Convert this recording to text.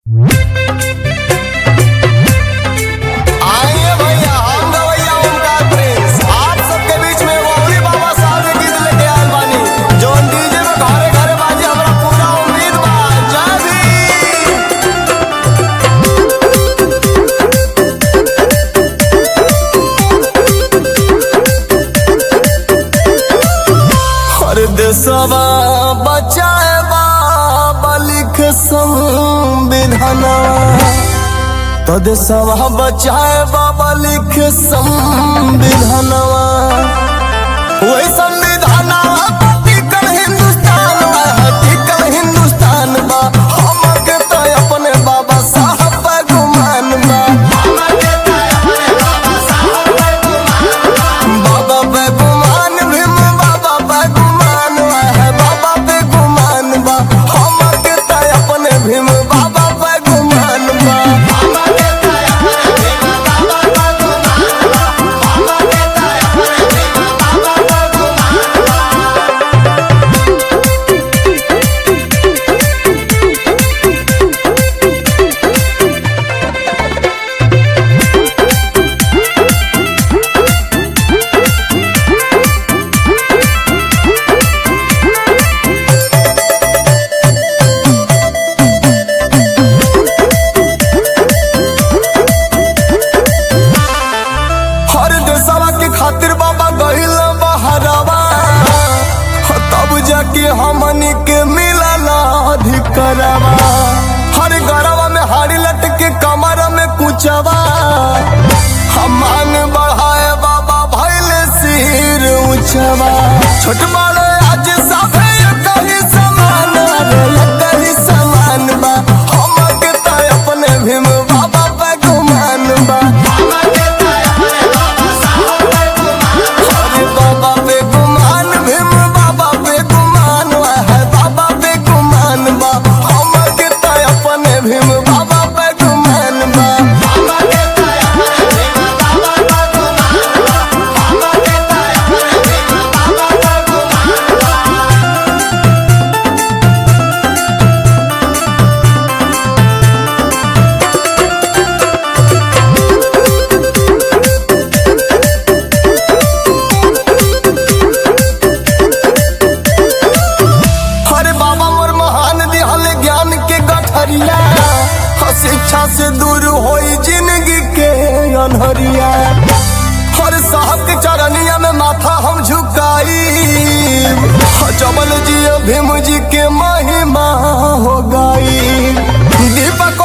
आइए भैया, हम गवैया ओमकार प्रिंस आप सबके बीच में गौरी बाबा साहब के गीत लेके आयल बानी। जौन डीजे में घरे घरे बाजी, हमरा पूरा उम्मीद बा। जय भीम। हर देशवा बचाए बाबा लिख संविधानवा, तो देशवा बचाए बाबा लिख संविधानवा। वही संविधानवा टिकल हिंदुस्तान बा, टिकल हिंदुस्तान बा। हमके तो अपने बाबा साहब पे गुमान बा, बाबा पे गुमान भीम, बाबा पे गुमान है, बाबा पे गुमान बा। हमके तो अपने भीम बाबा पे गुमान बा। हर देशवा के खातिर बाबा गइल बहरवा, तब जाके हमनी के मिलल अधिकारवा। हर गरवा में हाड़ी लटके कमर में कुचवा, हम मांग बढ़ाए बाबा भइले सिर ऊंचवा। छोट बड़े आज सभे कहीं समान रे, कहीं समान बा। हमके तो अपने भीम बाबा पे गुमान बा। बाबा पे गुमान भीम, बाबा पे गुमान है, बाबा पे गुमान बा। हमके तो अपने भीम बाबा पे गुमान बा। अरे बाबा मोर महान दिहल ज्ञान के गठरिया, शिक्षा से दूर होई जिंदगी के अनहरिया। हर साहब के चरनिया में माथा हम झुकाई, जबल जी भीम जी के महिमा हो गई। दीपक